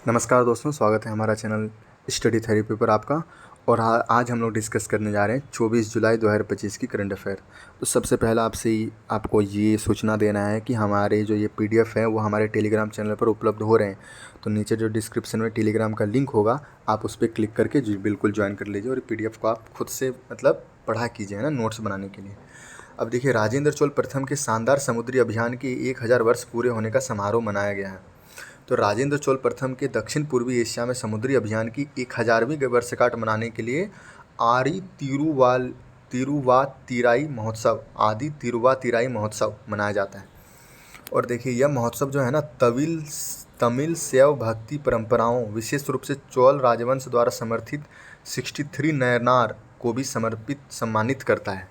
नमस्कार दोस्तों, स्वागत है हमारा चैनल स्टडी थेरेपी पर आपका। और आज हम लोग डिस्कस करने जा रहे हैं 24 जुलाई 2025 की करंट अफेयर। तो सबसे पहला आपको ये सूचना देना है कि हमारे जो ये पीडीएफ है वो हमारे टेलीग्राम चैनल पर उपलब्ध हो रहे हैं। तो नीचे जो डिस्क्रिप्शन में टेलीग्राम का लिंक होगा, आप उस पर क्लिक करके बिल्कुल ज्वाइन कर लीजिए और पीडीएफ को आप खुद से पढ़ा कीजिए, है ना, नोट्स बनाने के लिए। अब देखिए, राजेंद्र चोल प्रथम के शानदार समुद्री अभियान के 1000 वर्ष पूरे होने का समारोह मनाया गया है। तो राजेंद्र चोल प्रथम के दक्षिण पूर्वी एशिया में समुद्री अभियान की 1000वीं वर्षगांठ मनाने के लिए आदि तिरुवातिराई महोत्सव मनाया जाता है। और देखिए, यह महोत्सव जो है ना, तमिल शैव भक्ति परंपराओं, विशेष रूप से चोल राजवंश द्वारा समर्थित 63 नयनार को भी सम्मानित करता है।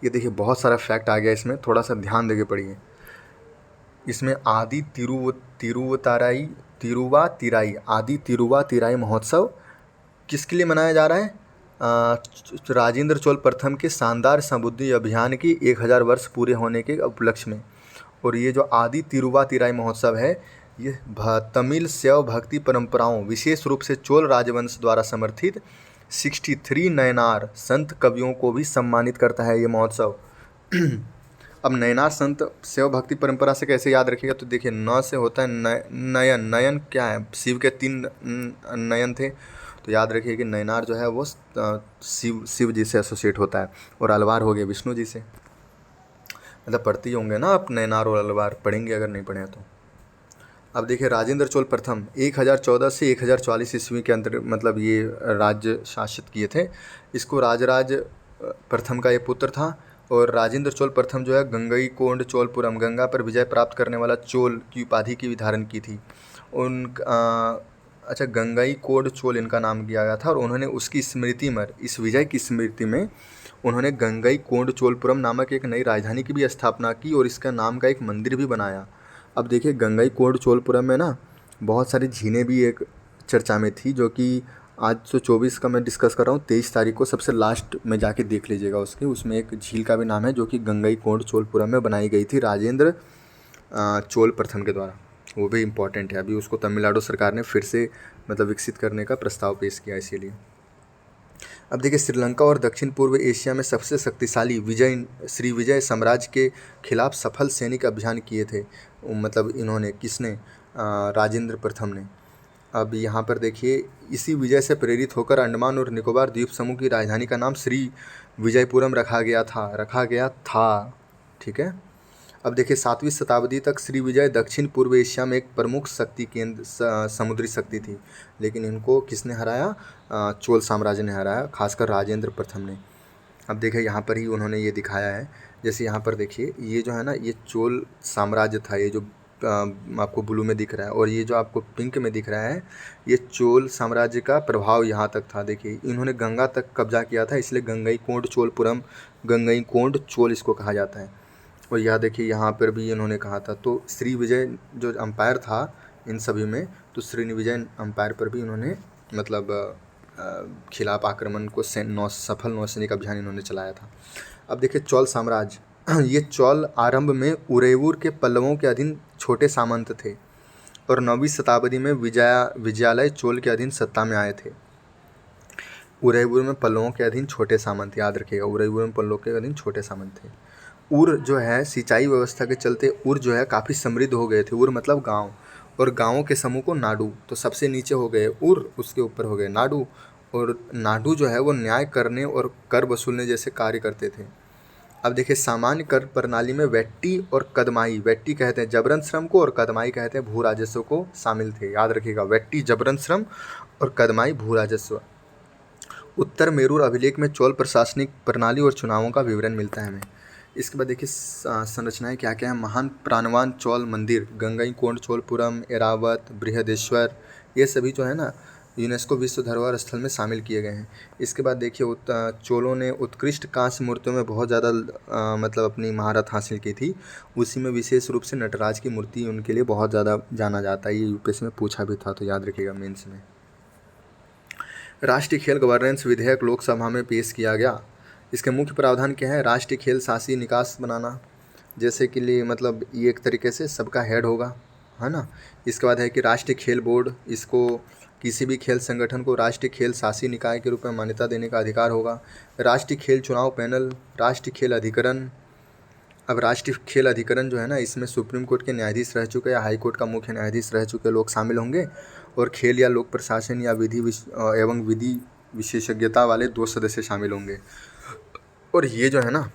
ये देखिए, बहुत सारा फैक्ट आ गया इसमें, थोड़ा सा ध्यान देके पढ़िए। इसमें आदि तिरुवातिराई महोत्सव किसके लिए मनाया जा रहा है? राजेंद्र चोल प्रथम के शानदार समुद्री अभियान की 1000 वर्ष पूरे होने के उपलक्ष्य में। और ये जो आदि तिरुवातिराई महोत्सव है, ये तमिल शैव भक्ति परंपराओं, विशेष रूप से चोल राजवंश द्वारा समर्थित 63 नयनार संत कवियों को भी सम्मानित करता है ये महोत्सव। अब नयनार संत शैव भक्ति परंपरा से कैसे याद रखिएगा? तो देखिए, न से होता है नयन। नयन क्या है? शिव के 3 नयन थे, तो याद रखिए कि नयनार जो है वो शिव जी से एसोसिएट होता है। और अलवार हो गए विष्णु जी से। मतलब पढ़ते ही होंगे ना आप, नयनार और अलवार पढ़ेंगे अगर नहीं पढ़े तो। अब देखिए, राजेंद्र चोल प्रथम 1014 से 1044 ईस्वी के अंदर ये राज्य शासित किए थे। इसको राजराज प्रथम का ये पुत्र था। और राजेंद्र चोल प्रथम जो है गंगईकोंड चोलपुरम, गंगा पर विजय प्राप्त करने वाला चोल की उपाधि की भी धारण की थी। गंगईकोंड चोल इनका नाम किया गया था। और उन्होंने उसकी स्मृति में, इस विजय की स्मृति में, उन्होंने गंगईकोंड चोलपुरम नामक एक नई राजधानी की भी स्थापना की और इसका नाम का एक मंदिर भी बनाया। अब देखिए, गंगईकोंड चोलपुरम में ना बहुत सारी झीलें भी एक चर्चा में थी, जो कि आज जो 24 का मैं डिस्कस कर रहा हूँ, 23 तारीख को सबसे लास्ट में जाके देख लीजिएगा उसमें एक झील का भी नाम है, जो कि गंगईकोंड चोलपुरम में बनाई गई थी राजेंद्र चोल प्रथम के द्वारा। वो भी इम्पॉर्टेंट है। अभी उसको तमिलनाडु सरकार ने फिर से विकसित करने का प्रस्ताव पेश किया, इसीलिए। अब देखिए, श्रीलंका और दक्षिण पूर्व एशिया में सबसे शक्तिशाली श्री विजय साम्राज्य के खिलाफ सफल सैनिक अभियान किए थे। इन्होंने, किसने? राजेंद्र प्रथम ने। अब यहाँ पर देखिए, इसी विजय से प्रेरित होकर अंडमान और निकोबार द्वीप समूह की राजधानी का नाम श्री विजयपुरम रखा गया था। ठीक है। अब देखिए, 7वीं शताब्दी तक श्री विजय दक्षिण पूर्व एशिया में एक प्रमुख शक्ति केंद्र, समुद्री शक्ति थी। लेकिन इनको किसने हराया? चोल साम्राज्य ने हराया, खासकर राजेंद्र प्रथम ने। अब देखिए, यहाँ पर ही उन्होंने ये दिखाया है। जैसे यहाँ पर देखिए, ये जो है ना, ये चोल साम्राज्य था, ये जो आपको ब्लू में दिख रहा है, और ये जो आपको पिंक में दिख रहा है, ये चोल साम्राज्य का प्रभाव यहाँ तक था। देखिए, इन्होंने गंगा तक कब्जा किया था, इसलिए गंगईकोंड चोल इसको कहा जाता है। और यह देखिए, यहाँ पर भी इन्होंने कहा था। तो श्री विजय जो अंपायर था इन सभी में, तो श्री विजय अंपायर पर भी इन्होंने खिलाफ आक्रमण को सफल नौसैनिक अभियान इन्होंने चलाया था। अब देखिए, चोल साम्राज्य ये चोल आरंभ में उरैयूर के पल्लवों के अधीन छोटे सामंत थे और 9वीं शताब्दी में विजयालय चोल के अधीन सत्ता में आए थे। उरैयूर में पल्लवों के अधीन छोटे सामंत, याद रखिएगा, उरैयूर में पल्लवों के अधीन छोटे सामंत थे। उर जो है, सिंचाई व्यवस्था के चलते उर जो है काफ़ी समृद्ध हो गए थे। उर मतलब गांव, और गांवों के समूह को नाडु। तो सबसे नीचे हो गए उर, उसके ऊपर हो गए नाडु। और नाडु जो है वो न्याय करने और कर वसूलने जैसे कार्य करते थे। अब देखिए, सामान्य कर प्रणाली में वेट्टी और कदमाई, वेट्टी कहते हैं जबरन श्रम को और कदमाई कहते हैं भू राजस्व को, शामिल थे। याद रखिएगा, वेट्टी जबरन श्रम और कदमाई भू राजस्व। उत्तर मेरूर अभिलेख में चोल प्रशासनिक प्रणाली और चुनावों का विवरण मिलता है हमें। इसके बाद देखिए, संरचनाएं क्या क्या है। महान प्राणवान चोल मंदिर, गंगईकोंड चोलपुरम, एरावत, बृहदेश्वर, ये सभी जो है ना, यूनेस्को विश्व धरोहर स्थल में शामिल किए गए हैं। इसके बाद देखिए, चोलों ने उत्कृष्ट कांस्य मूर्तियों में बहुत ज़्यादा अपनी महारत हासिल की थी। उसी में विशेष रूप से नटराज की मूर्ति उनके लिए बहुत ज़्यादा जाना जाता है। ये यूपीएससी में पूछा भी था, तो याद रखिएगा मेंस में। राष्ट्रीय खेल गवर्नेंस विधेयक लोकसभा में पेश किया गया। इसके मुख्य प्रावधान क्या है? राष्ट्रीय खेल शासी निकास बनाना, जैसे कि लिए ये एक तरीके से सबका हेड होगा, है ना। इसके बाद है कि राष्ट्रीय खेल बोर्ड, इसको किसी भी खेल संगठन को राष्ट्रीय खेल शासी निकाय के रूप में मान्यता देने का अधिकार होगा। राष्ट्रीय खेल चुनाव पैनल, राष्ट्रीय खेल अधिकरण। अब राष्ट्रीय खेल अधिकरण जो है ना, इसमें सुप्रीम कोर्ट के न्यायाधीश रह चुके या हाई कोर्ट का मुख्य न्यायाधीश रह चुके लोग शामिल होंगे, और खेल या लोक प्रशासन या एवं विधि विशेषज्ञता वाले 2 सदस्य शामिल होंगे। और ये जो है ना,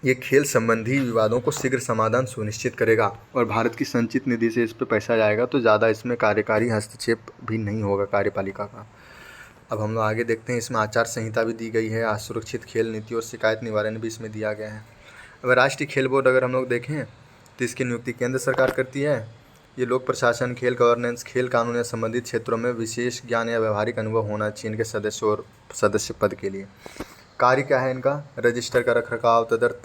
ये खेल संबंधी विवादों को शीघ्र समाधान सुनिश्चित करेगा, और भारत की संचित निधि से इस पे पैसा जाएगा, तो ज़्यादा इसमें कार्यकारी हस्तक्षेप भी नहीं होगा कार्यपालिका का। अब हम लोग आगे देखते हैं, इसमें आचार संहिता भी दी गई है, असुरक्षित खेल नीति और शिकायत निवारण भी इसमें दिया गया है। अब राष्ट्रीय खेल बोर्ड अगर हम लोग देखें तो इसकी नियुक्ति केंद्र सरकार करती है। ये लोक प्रशासन, खेल गवर्नेंस, खेल कानून या संबंधित क्षेत्रों में विशेष ज्ञान या व्यवहारिक अनुभव होना चाहिए इनके सदस्य और सदस्य पद के लिए। कार्य क्या है इनका? रजिस्टर का रखरखाव, तदर्थ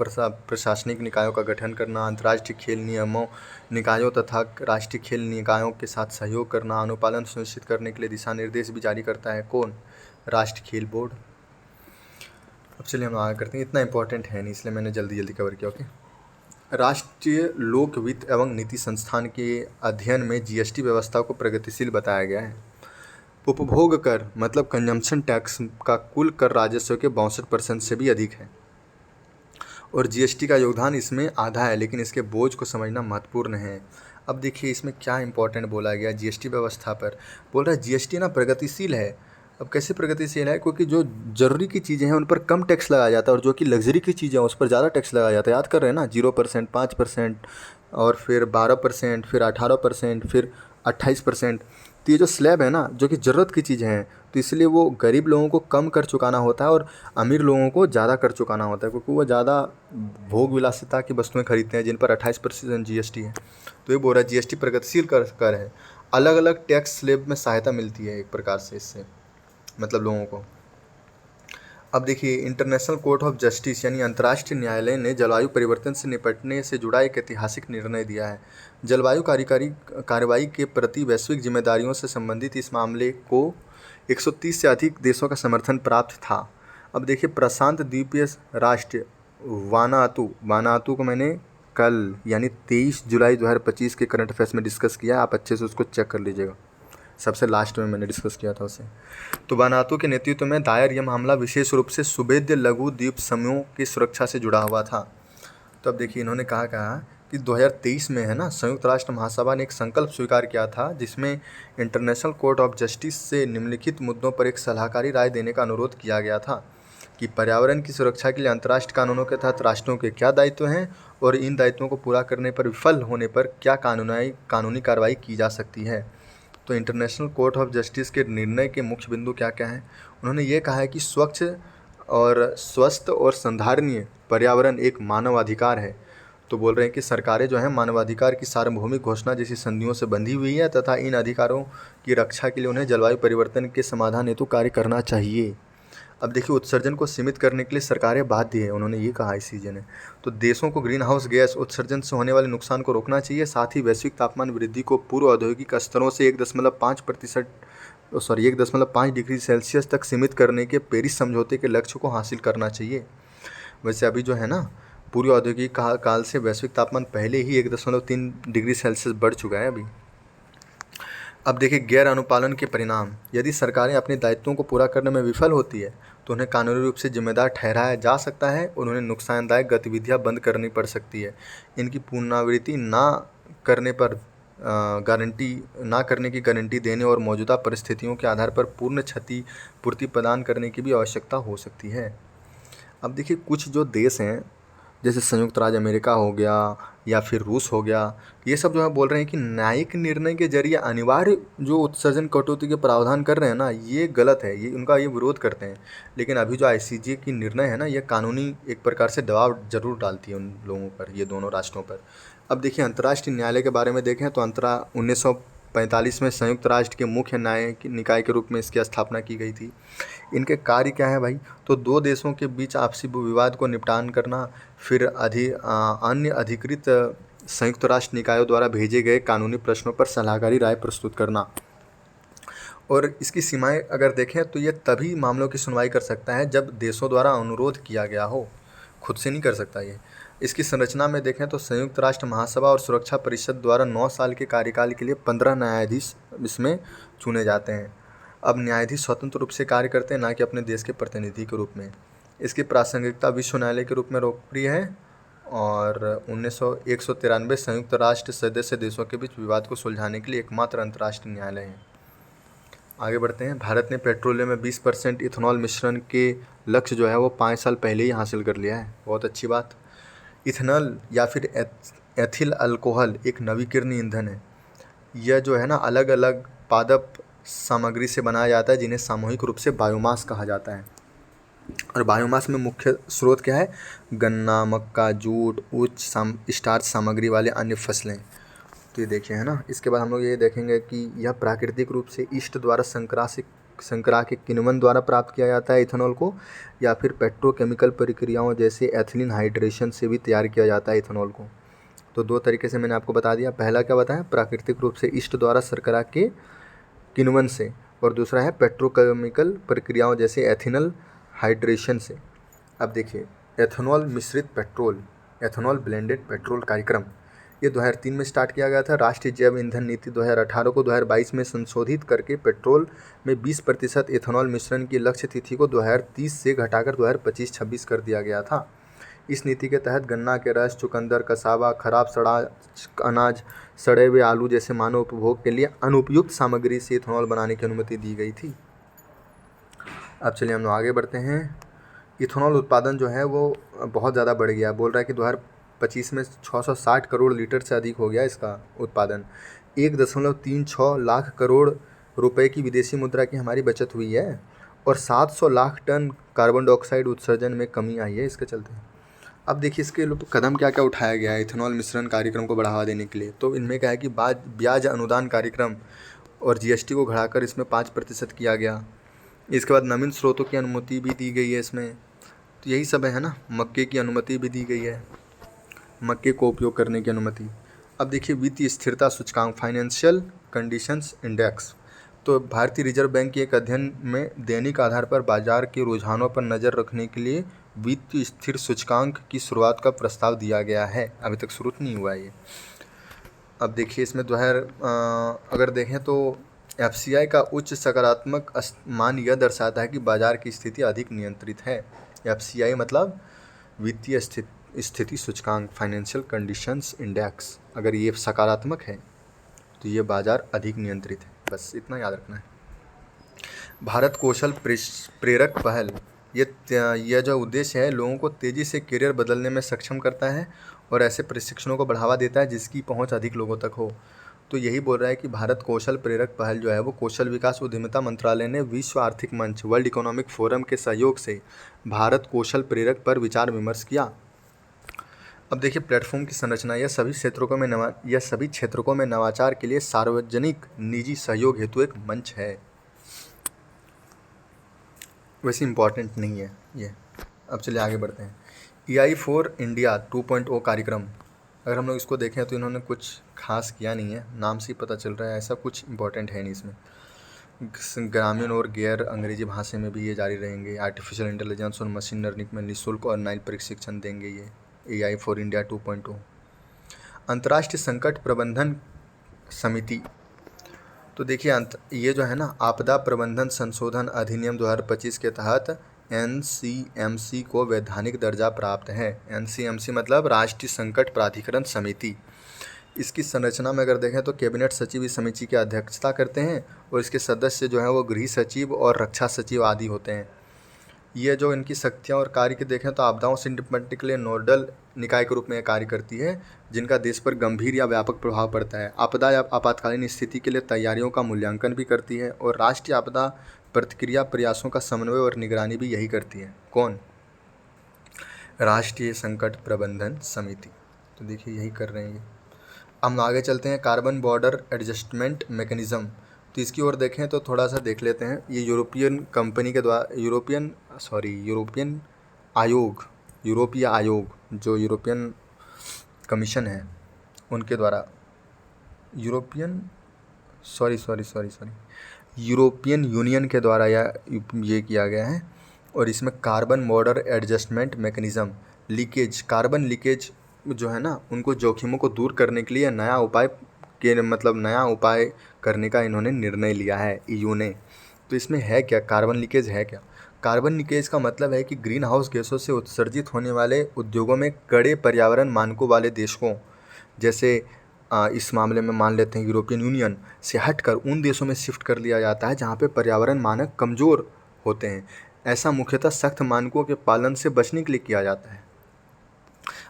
प्रशासनिक निकायों का गठन करना, अंतर्राष्ट्रीय खेल नियमों निकायों तथा राष्ट्रीय खेल निकायों के साथ सहयोग करना, अनुपालन सुनिश्चित करने के लिए दिशा निर्देश भी जारी करता है। कौन? राष्ट्रीय खेल बोर्ड। अब चलिए हम आगे करते हैं, इतना इंपॉर्टेंट है नहीं इसलिए मैंने जल्दी जल्दी कवर किया। ओके, राष्ट्रीय लोक वित्त एवं नीति संस्थान के अध्ययन में जीएसटी व्यवस्था को प्रगतिशील बताया गया है। उपभोग कर मतलब कंजम्पशन टैक्स का कुल कर राजस्व के 62% से भी अधिक है, और जीएसटी का योगदान इसमें आधा है, लेकिन इसके बोझ को समझना महत्वपूर्ण है। अब देखिए इसमें क्या इंपॉर्टेंट बोला गया जीएसटी व्यवस्था पर। बोल रहा है जीएसटी ना प्रगतिशील है। अब कैसे प्रगतिशील है? क्योंकि जो ज़रूरी की चीज़ें हैं उन पर कम टैक्स लगाया जाता है, और जो कि लग्जरी की चीज़ें हैं उस पर ज़्यादा टैक्स लगाया जाता है। याद कर रहे हैं ना, 0%, 5%, और फिर 12%, फिर 18%, फिर 28%। तो ये जो स्लैब है ना, जो कि ज़रूरत की चीज़ें हैं, तो इसलिए वो गरीब लोगों को कम कर चुकाना होता है और अमीर लोगों को ज़्यादा कर चुकाना होता है, क्योंकि वो ज़्यादा भोग विलासिता की वस्तुएं खरीदते हैं जिन पर 28% जीएसटी है। तो ये बोल रहा है जीएसटी प्रगतिशील कर है। अलग अलग टैक्स स्लैब में सहायता मिलती है एक प्रकार से इससे, मतलब लोगों को। अब देखिए, इंटरनेशनल कोर्ट ऑफ जस्टिस यानी अंतर्राष्ट्रीय न्यायालय ने जलवायु परिवर्तन से निपटने से जुड़ा एक ऐतिहासिक निर्णय दिया है। जलवायु कार्रवाई के प्रति वैश्विक जिम्मेदारियों से संबंधित इस मामले को 130 से अधिक देशों का समर्थन प्राप्त था। अब देखिए, प्रशांत द्वीपीय राष्ट्र वानातू को मैंने कल यानी 23 जुलाई 2025 के करंट अफेयर्स में डिस्कस किया है, आप अच्छे से उसको चेक कर लीजिएगा, सबसे लास्ट में मैंने डिस्कस किया था उसे। तो वानातू के नेतृत्व में दायर यह मामला विशेष रूप से सुभेद्य लघु द्वीप समूह की सुरक्षा से जुड़ा हुआ था। तो अब देखिए इन्होंने कहा कि 2023 में है ना, संयुक्त राष्ट्र महासभा ने एक संकल्प स्वीकार किया था जिसमें इंटरनेशनल कोर्ट ऑफ जस्टिस से निम्नलिखित मुद्दों पर एक सलाहकारी राय देने का अनुरोध किया गया था कि पर्यावरण की सुरक्षा के लिए अंतर्राष्ट्रीय कानूनों के तहत राष्ट्रों के क्या दायित्व हैं, और इन दायित्वों को पूरा करने पर विफल होने पर क्या कानूनी कार्रवाई की जा सकती है। तो इंटरनेशनल कोर्ट ऑफ जस्टिस के निर्णय के मुख्य बिंदु क्या क्या हैं? उन्होंने ये कहा है कि स्वच्छ और स्वस्थ और संधारणीय पर्यावरण एक मानवाधिकार है। तो बोल रहे हैं कि सरकारें जो हैं मानवाधिकार की सार्वभौमिक घोषणा जैसी संधियों से बंधी हुई है, तथा इन अधिकारों की रक्षा के लिए उन्हें जलवायु परिवर्तन के समाधान हेतु कार्य करना चाहिए। अब देखिए, उत्सर्जन को सीमित करने के लिए सरकारें बाध्य है, उन्होंने ये कहा इस सीजन है। तो देशों को ग्रीन हाउस गैस उत्सर्जन से होने वाले नुकसान को रोकना चाहिए, साथ ही वैश्विक तापमान वृद्धि को पूर्व औद्योगिक स्तरों से 1.5 डिग्री सेल्सियस तक सीमित करने के पेरिस समझौते के लक्ष्य को हासिल करना चाहिए। वैसे अभी जो है ना, पूर्व औद्योगिक काल से वैश्विक तापमान पहले ही 1.3 डिग्री सेल्सियस बढ़ चुका है अभी। अब देखिए, गैर अनुपालन के परिणाम। यदि सरकारें अपने दायित्वों को पूरा करने में विफल होती है तो उन्हें कानूनी रूप से जिम्मेदार ठहराया जा सकता है और उन्हें नुकसानदायक गतिविधियां बंद करनी पड़ सकती है। इनकी पुनरावृत्ति करने की गारंटी देने और मौजूदा परिस्थितियों के आधार पर पूर्ण क्षतिपूर्ति प्रदान करने की भी आवश्यकता हो सकती है। अब देखिए, कुछ जो देश हैं जैसे संयुक्त राज्य अमेरिका हो गया या फिर रूस हो गया, ये सब जो है बोल रहे हैं कि न्यायिक निर्णय के जरिए अनिवार्य जो उत्सर्जन कटौती के प्रावधान कर रहे हैं ना, ये गलत है, ये उनका ये विरोध करते हैं। लेकिन अभी जो आईसीजे की निर्णय है ना, ये कानूनी एक प्रकार से दबाव जरूर डालती है उन लोगों पर, ये दोनों राष्ट्रों पर। अब देखिए, अंतर्राष्ट्रीय न्यायालय के बारे में देखें तो 1945 में संयुक्त राष्ट्र के मुख्य न्यायिक निकाय के रूप में इसकी स्थापना की गई थी। इनके कार्य क्या है भाई? तो दो देशों के बीच आपसी विवाद को निपटान करना, फिर अन्य अधिकृत संयुक्त राष्ट्र निकायों द्वारा भेजे गए कानूनी प्रश्नों पर सलाहकारी राय प्रस्तुत करना। और इसकी सीमाएं अगर देखें तो ये तभी मामलों की सुनवाई कर सकता है जब देशों द्वारा अनुरोध किया गया हो, खुद से नहीं कर सकता ये। इसकी संरचना में देखें तो संयुक्त राष्ट्र महासभा और सुरक्षा परिषद द्वारा 9 साल के कार्यकाल के लिए 15 न्यायाधीश इसमें चुने जाते हैं। अब न्यायाधीश स्वतंत्र रूप से कार्य करते हैं, ना कि अपने देश के प्रतिनिधि के रूप में। इसकी प्रासंगिकता विश्व न्यायालय के रूप में लोकप्रिय है और 193 संयुक्त राष्ट्र सदस्य देशों के बीच विवाद को सुलझाने के लिए एकमात्र अंतर्राष्ट्रीय न्यायालय है। आगे बढ़ते हैं। भारत ने पेट्रोलियम में 20% इथेनॉल मिश्रण के लक्ष्य जो है वो 5 साल पहले ही हासिल कर लिया है। बहुत अच्छी बात। इथेनॉल या फिर एथिल अल्कोहल एक नवीकरणीय ईंधन है। यह जो है ना अलग अलग पादप सामग्री से बनाया जाता है, जिन्हें सामूहिक रूप से बायोमास कहा जाता है। और बायोमास में मुख्य स्रोत क्या है? गन्ना, मक्का, जूट, उच्च स्टार्च सामग्री वाले अन्य फसलें। तो ये देखिए है ना। इसके बाद हम लोग ये देखेंगे कि यह प्राकृतिक रूप से ईस्ट द्वारा संकरा के किण्वन द्वारा प्राप्त किया जाता है इथेनॉल को, या फिर पेट्रोकेमिकल प्रक्रियाओं जैसे एथिलीन हाइड्रेशन से भी तैयार किया जाता है इथेनॉल को। तो 2 तरीके से मैंने आपको बता दिया। पहला क्या बताया? प्राकृतिक रूप से ईस्ट द्वारा संकरा के किण्वन से, और दूसरा है पेट्रोकेमिकल प्रक्रियाओं जैसे एथिनल हाइड्रेशन से। अब देखिए, एथेनॉल मिश्रित पेट्रोल, एथेनॉल ब्लेंडेड पेट्रोल कार्यक्रम ये 2003 में स्टार्ट किया गया था। राष्ट्रीय जैव ईंधन नीति 2018 को 2022 में संशोधित करके पेट्रोल में 20% एथेनॉल मिश्रण की लक्ष्य तिथि को 2030 से घटाकर 2025-26 कर दिया गया था। इस नीति के तहत गन्ना के रस, चुकंदर, कसावा, खराब सड़ा अनाज, सड़े हुए आलू जैसे मानव उपभोग के लिए अनुपयुक्त सामग्री से इथेनॉल बनाने की अनुमति दी गई थी। अब चलिए हम लोग आगे बढ़ते हैं। इथेनॉल उत्पादन जो है वो बहुत ज़्यादा बढ़ गया। बोल रहा है कि 2025 में 660 करोड़ लीटर से अधिक हो गया इसका उत्पादन। 1.36 लाख करोड़ रुपए की विदेशी मुद्रा की हमारी बचत हुई है, और 700 लाख टन कार्बन डाइऑक्साइड उत्सर्जन में कमी आई है इसके चलते। अब देखिए इसके कदम क्या क्या उठाया गया है इथेनॉल मिश्रण कार्यक्रम को बढ़ावा देने के लिए। तो इनमें क्या है कि ब्याज अनुदान कार्यक्रम और जीएसटी को घटाकर इसमें 5% किया गया। इसके बाद नवीन स्रोतों की अनुमति भी दी गई है इसमें। तो यही सब है ना। मक्के की अनुमति भी दी गई है, मक्के को उपयोग करने की अनुमति। अब देखिए वित्तीय स्थिरता सूचकांक, फाइनेंशियल कंडीशंस इंडेक्स। तो भारतीय रिजर्व बैंक के एक अध्ययन में दैनिक आधार पर बाजार के रुझानों पर नज़र रखने के लिए वित्तीय स्थिर सूचकांक की शुरुआत का प्रस्ताव दिया गया है। अभी तक शुरू नहीं हुआ है ये। अब देखिए इसमें अगर देखें तो एफसीआई का उच्च सकारात्मक मान यह दर्शाता है कि बाजार की स्थिति अधिक नियंत्रित है। एफसीआई मतलब वित्तीय स्थिति सूचकांक, फाइनेंशियल कंडीशंस इंडेक्स। अगर ये सकारात्मक है तो ये बाजार अधिक नियंत्रित है। बस इतना याद रखना है। भारत कौशल प्रेरक पहल, यह जो उद्देश्य है लोगों को तेज़ी से करियर बदलने में सक्षम करता है और ऐसे प्रशिक्षणों को बढ़ावा देता है जिसकी पहुंच अधिक लोगों तक हो। तो यही बोल रहा है कि भारत कौशल प्रेरक पहल जो है वो कौशल विकास उद्यमिता मंत्रालय ने विश्व आर्थिक मंच, वर्ल्ड इकोनॉमिक फोरम के सहयोग से भारत कौशल प्रेरक पर विचार विमर्श किया। अब देखिए प्लेटफॉर्म की संरचना, यह सभी क्षेत्रों में नवाचार के लिए सार्वजनिक निजी सहयोग हेतु एक मंच है। वैसे इम्पॉर्टेंट नहीं है ये। अब चलिए आगे बढ़ते हैं। EI फॉर इंडिया 2.0 कार्यक्रम, अगर हम लोग इसको देखें तो इन्होंने कुछ खास किया नहीं है, नाम से ही पता चल रहा है, ऐसा कुछ इम्पोर्टेंट है नहीं इसमें। ग्रामीण और गैर अंग्रेजी भाषा में भी ये जारी रहेंगे। आर्टिफिशियल इंटेलिजेंस और मशीन लर्निंग में निःशुल्क और ऑनलाइन प्रशिक्षण देंगे ये EI फॉर इंडिया 2.0। अंतर्राष्ट्रीय संकट प्रबंधन समिति, तो देखिए ये जो है ना आपदा प्रबंधन संशोधन अधिनियम 2025 के तहत NCMC को वैधानिक दर्जा प्राप्त है। NCMC मतलब राष्ट्रीय संकट प्राधिकरण समिति। इसकी संरचना में अगर देखें तो कैबिनेट सचिव इस समिति की अध्यक्षता करते हैं और इसके सदस्य जो हैं वो गृह सचिव और रक्षा सचिव आदि होते हैं। ये जो इनकी शक्तियाँ और कार्य के देखें तो आपदाओं से निपटने के लिए नोडल निकाय के रूप में कार्य करती है, जिनका देश पर गंभीर या व्यापक प्रभाव पड़ता है। आपदा या आपातकालीन स्थिति के लिए तैयारियों का मूल्यांकन भी करती है और राष्ट्रीय आपदा प्रतिक्रिया प्रयासों का समन्वय और निगरानी भी यही करती है। कौन? राष्ट्रीय संकट प्रबंधन समिति। तो देखिए यही कर रहे हैं ये। हम आगे चलते हैं। कार्बन बॉर्डर एडजस्टमेंट मैकेनिज़्म, तो इसकी ओर देखें तो थोड़ा सा देख लेते हैं। ये यूरोपियन कंपनी के द्वारा यूरोपीय आयोग जो यूरोपियन कमीशन है उनके द्वारा यूरोपियन यूनियन के द्वारा ये किया गया है। और इसमें carbon border adjustment mechanism leakage, carbon leakage जो है ना, उनको जोखिमों को दूर करने के लिए नया उपाय करने का इन्होंने निर्णय लिया है ईयू ने। तो इसमें है क्या, कार्बन लीकेज है क्या? कार्बन लीकेज का मतलब है कि ग्रीन हाउस गैसों से उत्सर्जित होने वाले उद्योगों में कड़े पर्यावरण मानकों वाले देशों, जैसे इस मामले में मान लेते हैं यूरोपियन यूनियन, से हटकर उन देशों में शिफ्ट कर लिया जाता है जहाँ पे पर्यावरण मानक कमज़ोर होते हैं। ऐसा मुख्यतः सख्त मानकों के पालन से बचने के लिए किया जाता है।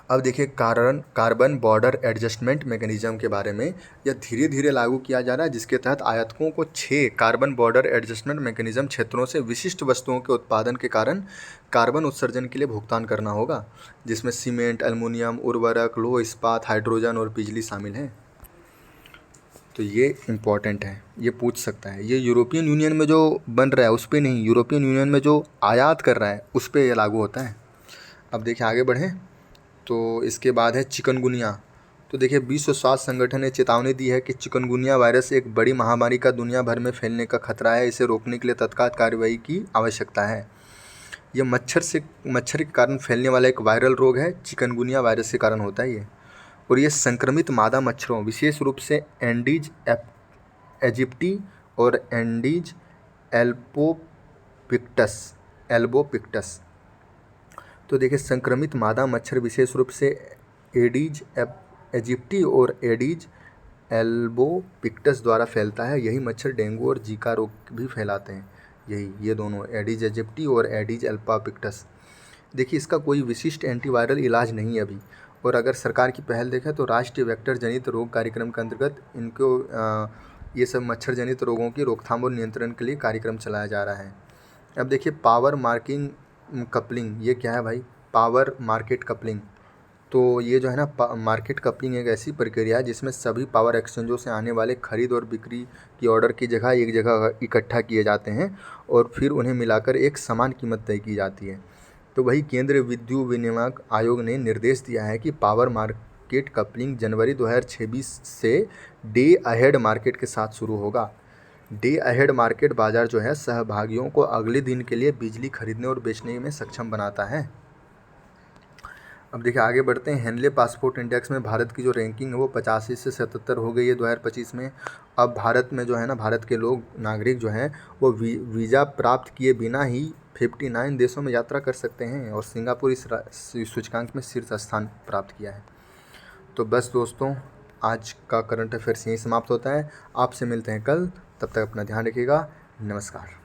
अब देखिए कार्बन बॉर्डर एडजस्टमेंट मैकेनिज्म के बारे में। यह धीरे धीरे लागू किया जा रहा है, जिसके तहत आयातकों को 6 कार्बन बॉर्डर एडजस्टमेंट मैकेनिज्म क्षेत्रों से विशिष्ट वस्तुओं के उत्पादन के कारण कार्बन उत्सर्जन के लिए भुगतान करना होगा, जिसमें सीमेंट, एल्युमिनियम, उर्वरक, लौह इस्पात, हाइड्रोजन और बिजली शामिल हैं। तो ये इम्पॉर्टेंट है, ये पूछ सकता है। ये यूरोपियन यूनियन में जो बन रहा है उस पर नहीं, यूरोपियन यूनियन में जो आयात कर रहा है उस पर यह लागू होता है। अब देखिए आगे बढ़ें तो इसके बाद है चिकनगुनिया। तो देखिए विश्व स्वास्थ्य संगठन ने चेतावनी दी है कि चिकनगुनिया वायरस एक बड़ी महामारी का दुनिया भर में फैलने का खतरा है। इसे रोकने के लिए तत्काल कार्रवाई की आवश्यकता है। यह मच्छर के कारण फैलने वाला एक वायरल रोग है। चिकनगुनिया वायरस के कारण होता है ये। और ये संक्रमित मादा मच्छरों, विशेष रूप से एंडीज एजिप्टी और एंडीज एल्बोपिक्टस। तो देखिए संक्रमित मादा मच्छर विशेष रूप से एडीज एजिप्टी और एडीज एल्बोपिक्टस द्वारा फैलता है। यही मच्छर डेंगू और जीका रोग भी फैलाते हैं। ये दोनों, एडीज एजिप्टी और एडीज एल्बोपिक्टस। देखिए इसका कोई विशिष्ट एंटीवायरल इलाज नहीं है अभी। और अगर सरकार की पहल देखें तो राष्ट्रीय वेक्टर जनित रोग कार्यक्रम के अंतर्गत इनको ये सब मच्छर जनित रोगों की रोकथाम और नियंत्रण के लिए कार्यक्रम चलाया जा रहा है। अब देखिए पावर मार्किंग कपलिंग, ये क्या है भाई? Power market coupling. तो ये जो है ना, मार्केट कपलिंग एक ऐसी प्रक्रिया है जिसमें सभी पावर एक्सचेंजों से आने वाले खरीद और बिक्री की ऑर्डर की जगह एक जगह इकट्ठा किए जाते हैं और फिर उन्हें मिलाकर एक समान कीमत तय की जाती है। तो वही केंद्रीय विद्युत विनियामक आयोग ने निर्देश दिया है कि पावर मार्केट कपलिंग जनवरी 2026 से डे अहेड मार्केट के साथ शुरू होगा। डे अहेड मार्केट बाजार जो है सहभागियों को अगले दिन के लिए बिजली खरीदने और बेचने में सक्षम बनाता है। अब देखिए आगे बढ़ते हैं। हेनले पासपोर्ट इंडेक्स में भारत की जो रैंकिंग है वो 85 से 77 हो गई है 2025 में। अब भारत में जो है ना, भारत के लोग नागरिक जो हैं वो वीज़ा प्राप्त किए बिना ही 59 देशों में यात्रा कर सकते हैं और सिंगापुर इस सूचकांक में शीर्ष स्थान प्राप्त किया है। तो बस दोस्तों, आज का करंट अफेयर्स यहीं समाप्त होता है। आपसे मिलते हैं कल, तब तक अपना ध्यान रखिएगा। नमस्कार।